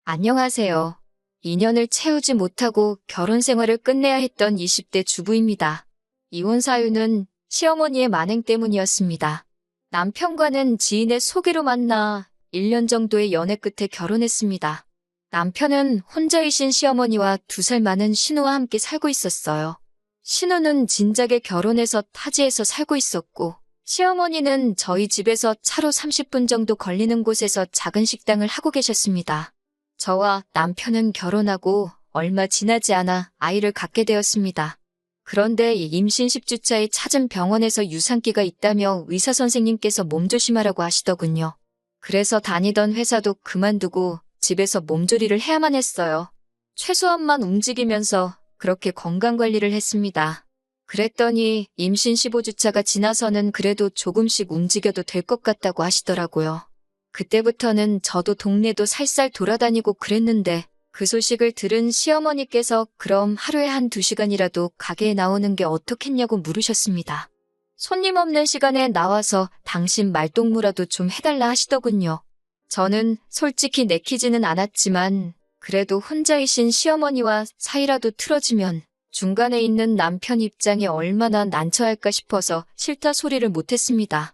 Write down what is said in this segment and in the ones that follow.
안녕하세요. 2년을 채우지 못하고 결혼 생활을 끝내야 했던 20대 주부입니다. 이혼 사유는 시어머니의 만행 때문이었습니다. 남편과는 지인의 소개로 만나 1년 정도의 연애 끝에 결혼했습니다. 남편은 혼자이신 시어머니와 2살 많은 신우와 함께 살고 있었어요. 신우는 진작에 결혼해서 타지에서 살고 있었고, 시어머니는 저희 집에서 차로 30분 정도 걸리는 곳에서 작은 식당을 하고 계셨습니다. 저와 남편은 결혼하고 얼마 지나지 않아 아이를 갖게 되었습니다. 그런데 임신 10주차에 찾은 병원에서 유산기가 있다며 의사 선생님께서 몸조심하라고 하시더군요. 그래서 다니던 회사도 그만두고 집에서 몸조리를 해야만 했어요. 최소한만 움직이면서 그렇게 건강관리를 했습니다. 그랬더니 임신 15주차가 지나서는 그래도 조금씩 움직여도 될 것 같다고 하시더라고요. 그때부터는 저도 동네도 살살 돌아다니고 그랬는데 그 소식을 들은 시어머니께서 그럼 하루에 1~2시간이라도 가게에 나오는 게 어떻겠냐고 물으셨습니다. 손님 없는 시간에 나와서 당신 말동무라도 좀 해달라 하시더군요. 저는 솔직히 내키지는 않았지만 그래도 혼자이신 시어머니와 사이라도 틀어지면 중간에 있는 남편 입장에 얼마나 난처할까 싶어서 싫다 소리를 못했습니다.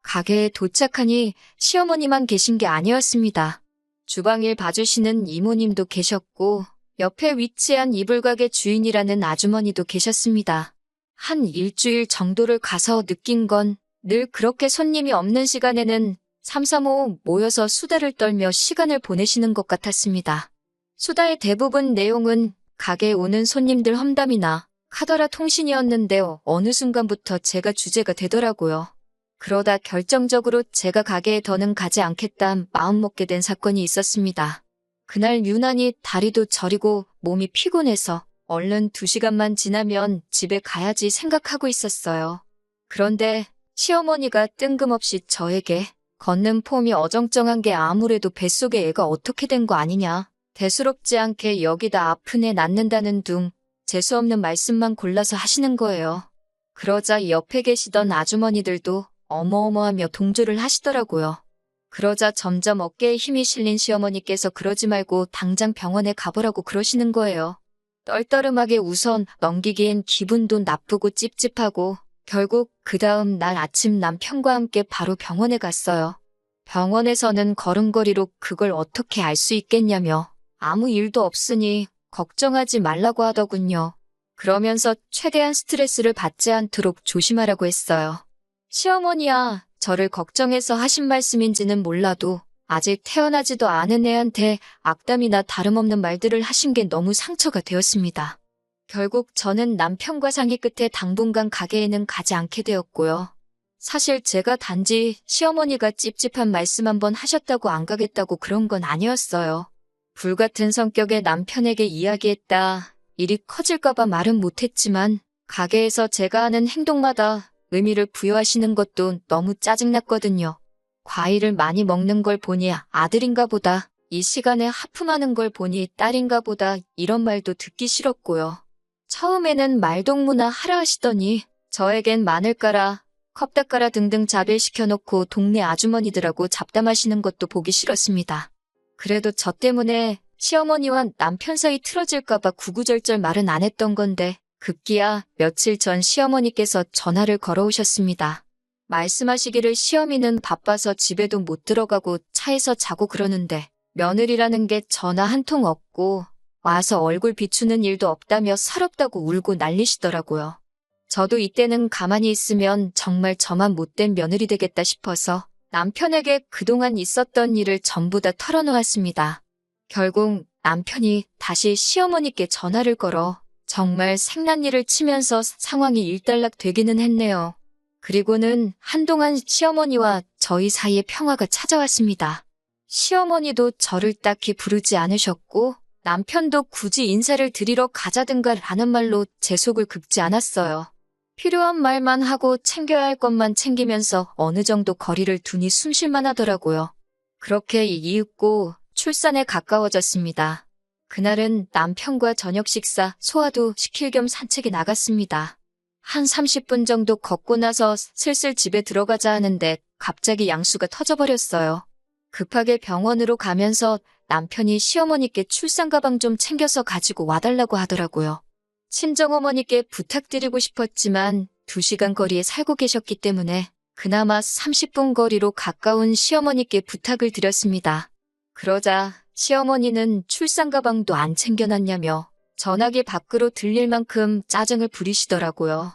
가게에 도착하니 시어머니만 계신 게 아니었습니다. 주방일 봐주시는 이모님도 계셨고 옆에 위치한 이불가게 주인이라는 아주머니도 계셨습니다. 한 일주일 정도를 가서 느낀 건 늘 그렇게 손님이 없는 시간에는 삼삼오오 모여서 수다를 떨며 시간을 보내시는 것 같았습니다. 수다의 대부분 내용은 가게에 오는 손님들 험담이나 카더라 통신이었는데 어느 순간부터 제가 주제가 되더라고요. 그러다 결정적으로 제가 가게에 더는 가지 않겠다 마음먹게 된 사건이 있었습니다. 그날 유난히 다리도 저리고 몸이 피곤해서 얼른 2시간만 지나면 집에 가야지 생각하고 있었어요. 그런데 시어머니가 뜬금없이 저에게 걷는 폼이 어정쩡한 게 아무래도 뱃속에 애가 어떻게 된 거 아니냐. 대수롭지 않게 여기다 아픈 애 낳는다는 둥 재수없는 말씀만 골라서 하시는 거예요. 그러자 옆에 계시던 아주머니들도 어머어머하며 동조를 하시더라고요. 그러자 점점 어깨에 힘이 실린 시어머니께서 그러지 말고 당장 병원에 가보라고 그러시는 거예요. 떨떠름하게 우선 넘기기엔 기분도 나쁘고 찝찝하고 결국 그 다음 날 아침 남편과 함께 바로 병원에 갔어요. 병원에서는 걸음걸이로 그걸 어떻게 알 수 있겠냐며 아무 일도 없으니 걱정하지 말라고 하더군요. 그러면서 최대한 스트레스를 받지 않도록 조심하라고 했어요. 시어머니야, 저를 걱정해서 하신 말씀인지는 몰라도 아직 태어나지도 않은 애한테 악담이나 다름없는 말들을 하신 게 너무 상처가 되었습니다. 결국 저는 남편과 상의 끝에 당분간 가게에는 가지 않게 되었고요. 사실 제가 단지 시어머니가 찝찝한 말씀 한번 하셨다고 안 가겠다고 그런 건 아니었어요. 불같은 성격의 남편에게 이야기했다. 일이 커질까봐 말은 못했지만 가게에서 제가 하는 행동마다 의미를 부여하시는 것도 너무 짜증났거든요. 과일을 많이 먹는 걸 보니 아들인가 보다, 이 시간에 하품하는 걸 보니 딸인가 보다 이런 말도 듣기 싫었고요. 처음에는 말동무나 하라 하시더니 저에겐 마늘가라, 컵닦아라 등등 자별시켜놓고 동네 아주머니들하고 잡담하시는 것도 보기 싫었습니다. 그래도 저 때문에 시어머니와 남편 사이 틀어질까봐 구구절절 말은 안 했던 건데 급기야 며칠 전 시어머니께서 전화를 걸어오셨습니다. 말씀하시기를 시어미는 바빠서 집에도 못 들어가고 차에서 자고 그러는데 며느리라는 게 전화 한 통 없고 와서 얼굴 비추는 일도 없다며 서럽다고 울고 난리시더라고요. 저도 이때는 가만히 있으면 정말 저만 못된 며느리 되겠다 싶어서 남편에게 그동안 있었던 일을 전부 다 털어놓았습니다. 결국 남편이 다시 시어머니께 전화를 걸어 정말 생난리를 치면서 상황이 일단락 되기는 했네요. 그리고는 한동안 시어머니와 저희 사이에 평화가 찾아왔습니다. 시어머니도 저를 딱히 부르지 않으셨고 남편도 굳이 인사를 드리러 가자든가 라는 말로 제 속을 긁지 않았어요. 필요한 말만 하고 챙겨야 할 것만 챙기면서 어느 정도 거리를 두니 숨쉴만 하더라고요. 그렇게 이윽고 출산에 가까워졌습니다. 그날은 남편과 저녁 식사, 소화도 시킬 겸 산책에 나갔습니다. 한 30분 정도 걷고 나서 슬슬 집에 들어가자 하는데 갑자기 양수가 터져버렸어요. 급하게 병원으로 가면서 남편이 시어머니께 출산 가방 좀 챙겨서 가지고 와달라고 하더라고요. 친정어머니께 부탁드리고 싶었지만 2시간 거리에 살고 계셨기 때문에 그나마 30분 거리로 가까운 시어머니께 부탁을 드렸습니다. 그러자 시어머니는 출산 가방도 안 챙겨놨냐며 전화기 밖으로 들릴 만큼 짜증을 부리시더라고요.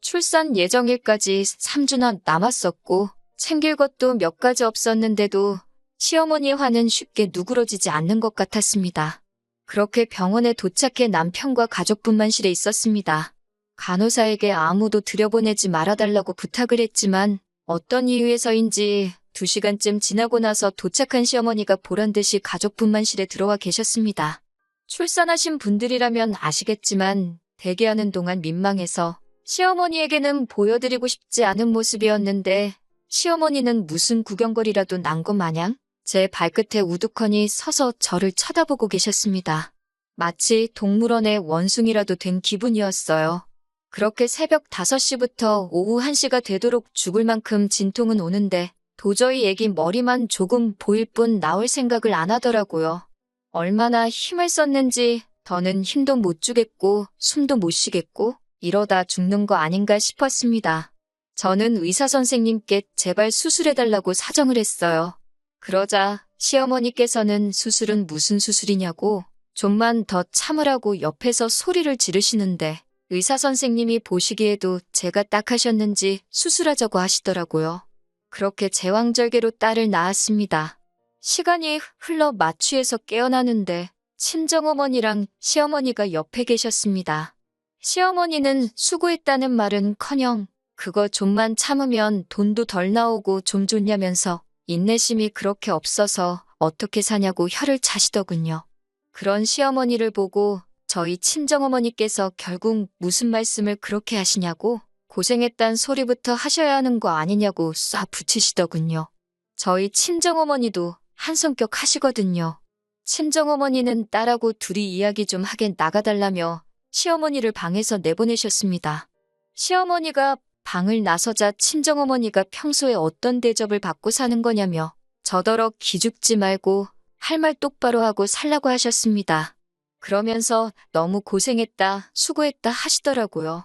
출산 예정일까지 3주나 남았었고 챙길 것도 몇 가지 없었는데도 시어머니의 화는 쉽게 누그러지지 않는 것 같았습니다. 그렇게 병원에 도착해 남편과 가족분만실에 있었습니다. 간호사에게 아무도 들여보내지 말아달라고 부탁을 했지만 어떤 이유에서인지 2시간쯤 지나고 나서 도착한 시어머니가 보란듯이 가족분만실에 들어와 계셨습니다. 출산하신 분들이라면 아시겠지만 대기하는 동안 민망해서 시어머니에게는 보여드리고 싶지 않은 모습이었는데 시어머니는 무슨 구경거리라도 난 것 마냥 제 발끝에 우두커니 서서 저를 쳐다보고 계셨습니다. 마치 동물원의 원숭이라도 된 기분이었어요. 그렇게 새벽 5시부터 오후 1시가 되도록 죽을 만큼 진통은 오는데 도저히 애기 머리만 조금 보일 뿐 나올 생각을 안 하더라고요. 얼마나 힘을 썼는지 더는 힘도 못 주겠고 숨도 못 쉬겠고 이러다 죽는 거 아닌가 싶었습니다. 저는 의사 선생님께 제발 수술해달라고 사정을 했어요. 그러자 시어머니께서는 수술은 무슨 수술이냐고 좀만 더 참으라고 옆에서 소리를 지르시는데 의사 선생님이 보시기에도 제가 딱 하셨는지 수술하자고 하시더라고요. 그렇게 제왕절개로 딸을 낳았습니다. 시간이 흘러 마취해서 깨어나는데 친정어머니랑 시어머니가 옆에 계셨습니다. 시어머니는 수고했다는 말은커녕 그거 좀만 참으면 돈도 덜 나오고 좀 좋냐면서 인내심이 그렇게 없어서 어떻게 사냐고 혀를 차시더군요. 그런 시어머니를 보고 저희 친정어머니께서 결국 무슨 말씀을 그렇게 하시냐고 고생했단 소리부터 하셔야 하는 거 아니냐고 쏴 붙이시더군요. 저희 친정어머니도 한 성격 하시거든요. 친정어머니는 딸하고 둘이 이야기 좀 하게 나가달라며 시어머니를 방에서 내보내셨습니다. 시어머니가 방을 나서자 친정어머니가 평소에 어떤 대접을 받고 사는 거냐며 저더러 기죽지 말고 할 말 똑바로 하고 살라고 하셨습니다. 그러면서 너무 고생했다, 수고했다 하시더라고요.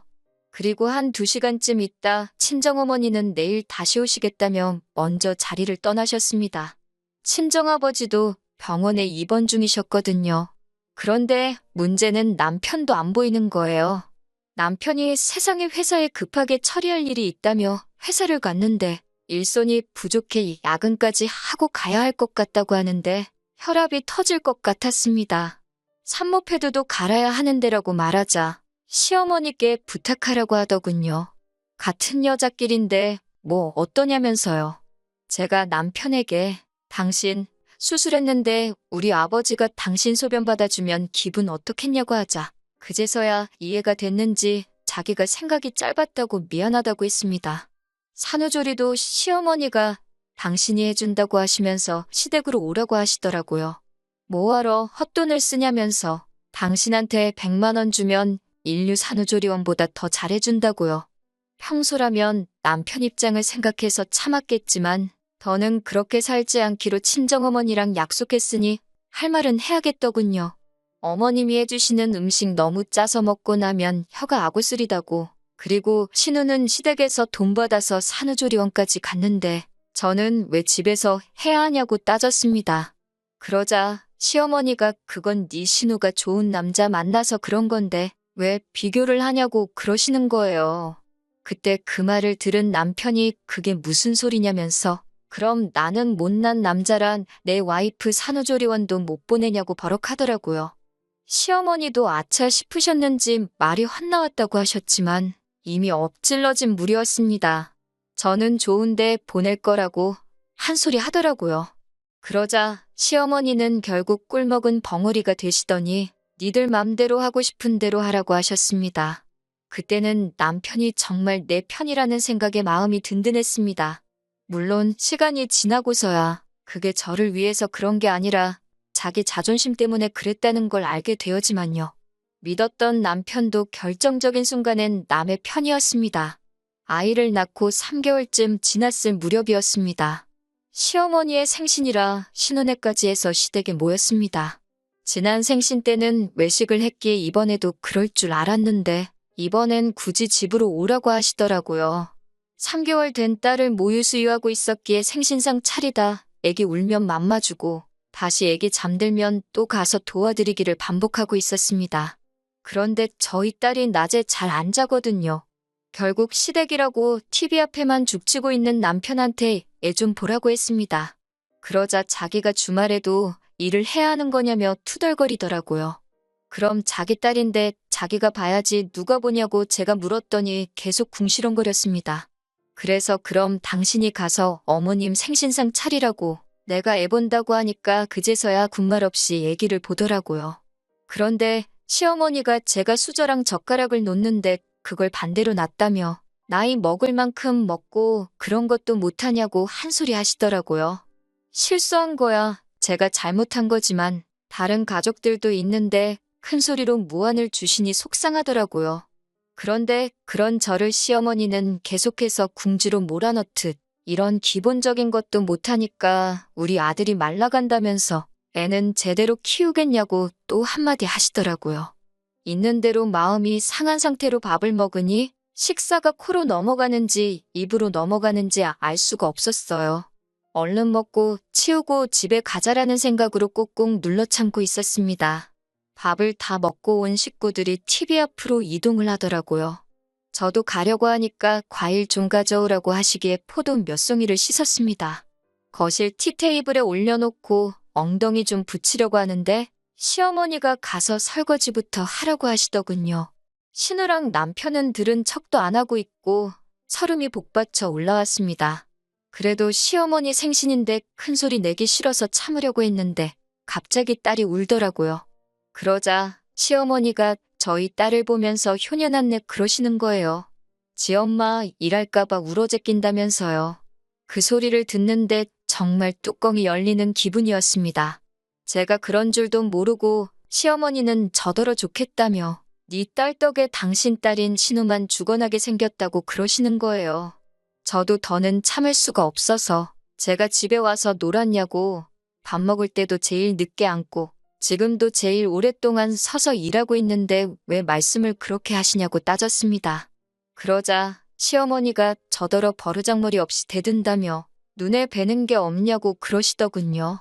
그리고 한 2시간쯤 있다 친정어머니는 내일 다시 오시겠다며 먼저 자리를 떠나셨습니다. 친정아버지도 병원에 입원 중이셨거든요. 그런데 문제는 남편도 안 보이는 거예요. 남편이 세상에 회사에 급하게 처리할 일이 있다며 회사를 갔는데 일손이 부족해 야근까지 하고 가야 할 것 같다고 하는데 혈압이 터질 것 같았습니다. 산모 패드도 갈아야 하는 데라고 말하자 시어머니께 부탁하라고 하더군요. 같은 여자끼린데 뭐 어떠냐면서요. 제가 남편에게 당신 수술했는데 우리 아버지가 당신 소변 받아주면 기분 어떻겠냐고 하자 그제서야 이해가 됐는지 자기가 생각이 짧았다고 미안하다고 했습니다. 산후조리도 시어머니가 당신이 해준다고 하시면서 시댁으로 오라고 하시더라고요. 뭐하러 헛돈을 쓰냐면서 당신한테 100만 원 주면 인류 산후조리원보다 더 잘해준다고요. 평소라면 남편 입장을 생각해서 참았겠지만 더는 그렇게 살지 않기로 친정어머니랑 약속했으니 할 말은 해야겠더군요. 어머님이 해주시는 음식 너무 짜서 먹고 나면 혀가 아구쓰리다고 그리고 신우는 시댁에서 돈 받아서 산후조리원까지 갔는데 저는 왜 집에서 해야 하냐고 따졌습니다. 그러자 시어머니가 그건 네 신우가 좋은 남자 만나서 그런 건데 왜 비교를 하냐고 그러시는 거예요. 그때 그 말을 들은 남편이 그게 무슨 소리냐면서 그럼 나는 못난 남자란 내 와이프 산후조리원도 못 보내냐고 버럭하더라고요. 시어머니도 아차 싶으셨는지 말이 헛나왔다고 하셨지만 이미 엎질러진 물이었습니다. 저는 좋은데 보낼 거라고 한 소리 하더라고요. 그러자 시어머니는 결국 꿀먹은 벙어리가 되시더니 니들 맘대로 하고 싶은 대로 하라고 하셨습니다. 그때는 남편이 정말 내 편이라는 생각에 마음이 든든했습니다. 물론 시간이 지나고서야 그게 저를 위해서 그런 게 아니라 자기 자존심 때문에 그랬다는 걸 알게 되었지만요. 믿었던 남편도 결정적인 순간엔 남의 편이었습니다. 아이를 낳고 3개월쯤 지났을 무렵이었습니다. 시어머니의 생신이라 신혼회까지 해서 시댁에 모였습니다. 지난 생신 때는 외식을 했기에 이번에도 그럴 줄 알았는데 이번엔 굳이 집으로 오라고 하시더라고요. 3개월 된 딸을 모유 수유하고 있었기에 생신상 차리다 애기 울면 맘마주고 다시 애기 잠들면 또 가서 도와드리기를 반복하고 있었습니다. 그런데 저희 딸이 낮에 잘 안 자거든요. 결국 시댁이라고 TV 앞에만 죽치고 있는 남편한테 애 좀 보라고 했습니다. 그러자 자기가 주말에도 일을 해야 하는 거냐며 투덜거리더라고요. 그럼 자기 딸인데 자기가 봐야지 누가 보냐고 제가 물었더니 계속 궁시렁거렸습니다. 그래서 그럼 당신이 가서 어머님 생신상 차리라고 내가 애 본다고 하니까 그제서야 군말 없이 얘기를 보더라고요. 그런데 시어머니가 제가 수저랑 젓가락을 놓는데 그걸 반대로 놨다며 나이 먹을 만큼 먹고 그런 것도 못하냐고 한 소리 하시더라고요. 실수한 거야. 제가 잘못한 거지만 다른 가족들도 있는데 큰 소리로 무안을 주시니 속상하더라고요. 그런데 그런 저를 시어머니는 계속해서 궁지로 몰아넣듯 이런 기본적인 것도 못하니까 우리 아들이 말라간다면서 애는 제대로 키우겠냐고 또 한마디 하시더라고요. 있는 대로 마음이 상한 상태로 밥을 먹으니 식사가 코로 넘어가는지 입으로 넘어가는지 알 수가 없었어요. 얼른 먹고 치우고 집에 가자라는 생각으로 꾹꾹 눌러 참고 있었습니다. 밥을 다 먹고 온 식구들이 TV 앞으로 이동을 하더라고요. 저도 가려고 하니까 과일 좀 가져오라고 하시기에 포도 몇 송이를 씻었습니다. 거실 티테이블에 올려놓고 엉덩이 좀 붙이려고 하는데 시어머니가 가서 설거지부터 하라고 하시더군요. 신우랑 남편은 들은 척도 안 하고 있고 설움이 복받쳐 올라왔습니다. 그래도 시어머니 생신인데 큰소리 내기 싫어서 참으려고 했는데 갑자기 딸이 울더라고요. 그러자 시어머니가 저희 딸을 보면서 효녀났네 그러시는 거예요. 지 엄마 일할까봐 울어제낀다면서요. 그 소리를 듣는데 정말 뚜껑이 열리는 기분이었습니다. 제가 그런 줄도 모르고 시어머니는 저더러 좋겠다며 네 딸 덕에 당신 딸인 신우만 죽어나게 생겼다고 그러시는 거예요. 저도 더는 참을 수가 없어서 제가 집에 와서 놀았냐고 밥 먹을 때도 제일 늦게 앉고 지금도 제일 오랫동안 서서 일하고 있는데 왜 말씀을 그렇게 하시냐고 따졌습니다. 그러자 시어머니가 저더러 버르장머리 없이 대든다며 눈에 뵈는 게 없냐고 그러시더군요.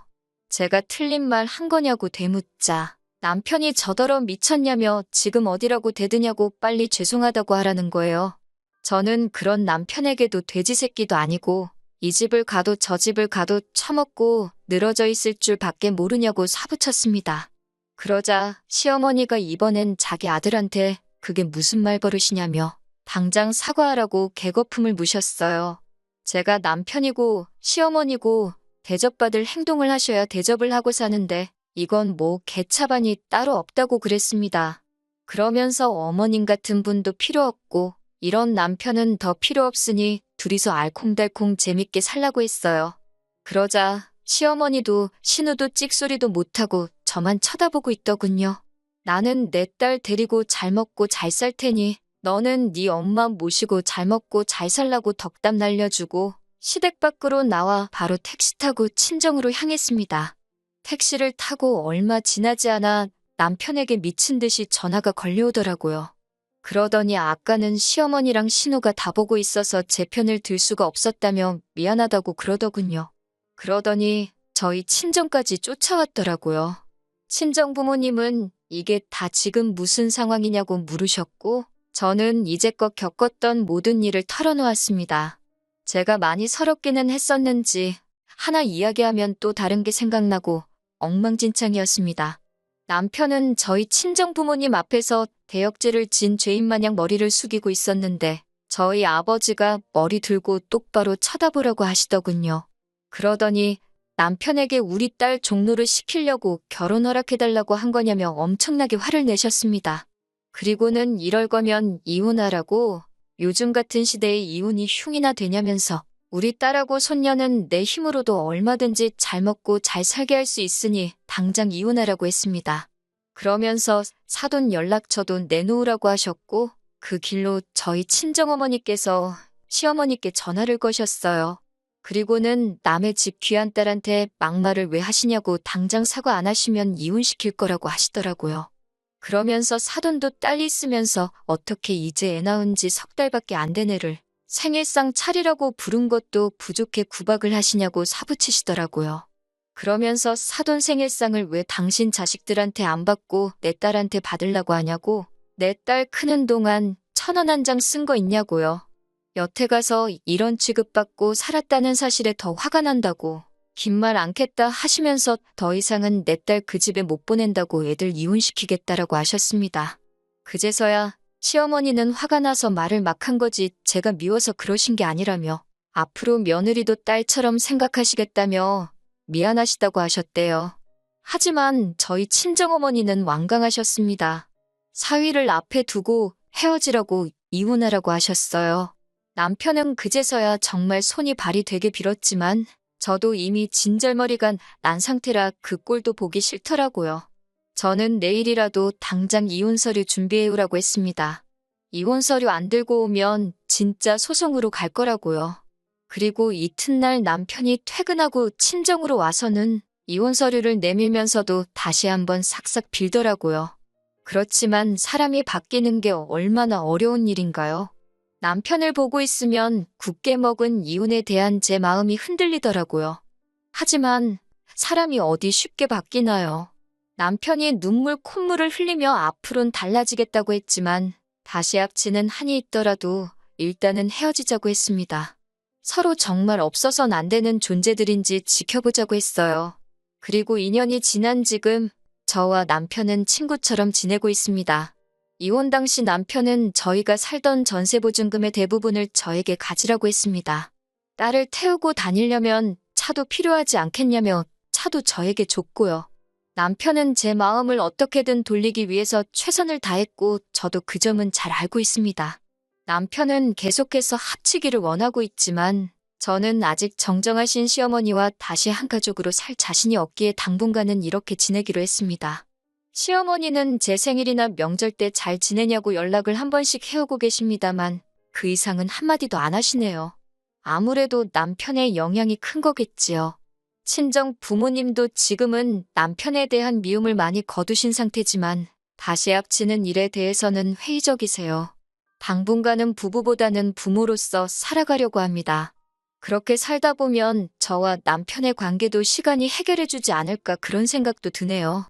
제가 틀린 말 한 거냐고 되묻자 남편이 저더러 미쳤냐며 지금 어디라고 대드냐고 빨리 죄송하다고 하라는 거예요. 저는 그런 남편에게도 돼지 새끼도 아니고 이 집을 가도 저 집을 가도 처먹고 늘어져 있을 줄 밖에 모르냐고 사부쳤습니다. 그러자 시어머니가 이번엔 자기 아들한테 그게 무슨 말버릇이냐며 당장 사과하라고 개거품을 무셨어요. 제가 남편이고 시어머니고 대접받을 행동을 하셔야 대접을 하고 사는데 이건 뭐 개차반이 따로 없다고 그랬습니다. 그러면서 어머님 같은 분도 필요 없고 이런 남편은 더 필요 없으니 둘이서 알콩달콩 재밌게 살라고 했어요. 그러자 시어머니도 신우도 찍소리도 못하고 저만 쳐다보고 있더군요. 나는 내 딸 데리고 잘 먹고 잘 살 테니 너는 네 엄마 모시고 잘 먹고 잘 살라고 덕담 날려주고 시댁 밖으로 나와 바로 택시 타고 친정으로 향했습니다. 택시를 타고 얼마 지나지 않아 남편에게 미친 듯이 전화가 걸려오더라고요. 그러더니 아까는 시어머니랑 신우가 다 보고 있어서 제 편을 들 수가 없었다며 미안하다고 그러더군요. 그러더니 저희 친정까지 쫓아왔더라고요. 친정 부모님은 이게 다 지금 무슨 상황이냐고 물으셨고 저는 이제껏 겪었던 모든 일을 털어놓았습니다. 제가 많이 서럽기는 했었는지 하나 이야기하면 또 다른 게 생각나고 엉망진창이었습니다. 남편은 저희 친정 부모님 앞에서 대역죄를 진 죄인 마냥 머리를 숙이고 있었는데 저희 아버지가 머리 들고 똑바로 쳐다보라고 하시더군요. 그러더니 남편에게 우리 딸 종로를 시키려고 결혼 허락해달라고 한 거냐며 엄청나게 화를 내셨습니다. 그리고는 이럴 거면 이혼하라고 요즘 같은 시대에 이혼이 흉이나 되냐면서 우리 딸하고 손녀는 내 힘으로도 얼마든지 잘 먹고 잘 살게 할 수 있으니 당장 이혼하라고 했습니다. 그러면서 사돈 연락처도 내놓으라고 하셨고 그 길로 저희 친정어머니께서 시어머니께 전화를 거셨어요. 그리고는 남의 집 귀한 딸한테 막말을 왜 하시냐고 당장 사과 안 하시면 이혼시킬 거라고 하시더라고요. 그러면서 사돈도 딸이 있으면서 어떻게 이제 애 낳은 지 석 달밖에 안 된 애를 생일상 차리라고 부른 것도 부족해 구박을 하시냐고 사부치시더라고요. 그러면서 사돈 생일상을 왜 당신 자식들한테 안 받고 내 딸한테 받으려고 하냐고, 내 딸 크는 동안 1,000원 한 장 쓴 거 있냐고요. 여태 가서 이런 취급받고 살았다는 사실에 더 화가 난다고, 긴 말 않겠다 하시면서 더 이상은 내 딸 그 집에 못 보낸다고 애들 이혼시키겠다라고 하셨습니다. 그제서야 시어머니는 화가 나서 말을 막 한 거지 제가 미워서 그러신 게 아니라며, 앞으로 며느리도 딸처럼 생각하시겠다며 미안하시다고 하셨대요. 하지만 저희 친정어머니는 완강하셨습니다. 사위를 앞에 두고 헤어지라고 이혼하라고 하셨어요. 남편은 그제서야 정말 손이 발이 되게 빌었지만 저도 이미 진절머리가 난 상태라 그 꼴도 보기 싫더라고요. 저는 내일이라도 당장 이혼 서류 준비해오라고 했습니다. 이혼 서류 안 들고 오면 진짜 소송으로 갈 거라고요. 그리고 이튿날 남편이 퇴근하고 친정으로 와서는 이혼 서류를 내밀면서도 다시 한번 싹싹 빌더라고요. 그렇지만 사람이 바뀌는 게 얼마나 어려운 일인가요? 남편을 보고 있으면 굳게 먹은 이혼에 대한 제 마음이 흔들리더라고요. 하지만 사람이 어디 쉽게 바뀌나요? 남편이 눈물 콧물을 흘리며 앞으론 달라지겠다고 했지만 다시 합치는 한이 있더라도 일단은 헤어지자고 했습니다. 서로 정말 없어선 안 되는 존재들인지 지켜보자고 했어요. 그리고 2년이 지난 지금 저와 남편은 친구처럼 지내고 있습니다. 이혼 당시 남편은 저희가 살던 전세보증금의 대부분을 저에게 가지라고 했습니다. 딸을 태우고 다니려면 차도 필요하지 않겠냐며 차도 저에게 줬고요. 남편은 제 마음을 어떻게든 돌리기 위해서 최선을 다했고 저도 그 점은 잘 알고 있습니다. 남편은 계속해서 합치기를 원하고 있지만 저는 아직 정정하신 시어머니와 다시 한 가족으로 살 자신이 없기에 당분간은 이렇게 지내기로 했습니다. 시어머니는 제 생일이나 명절 때 잘 지내냐고 연락을 한 번씩 해오고 계십니다만 그 이상은 한마디도 안 하시네요. 아무래도 남편의 영향이 큰 거겠지요. 친정 부모님도 지금은 남편에 대한 미움을 많이 거두신 상태지만 다시 합치는 일에 대해서는 회의적이세요. 당분간은 부부보다는 부모로서 살아가려고 합니다. 그렇게 살다 보면 저와 남편의 관계도 시간이 해결해주지 않을까 그런 생각도 드네요.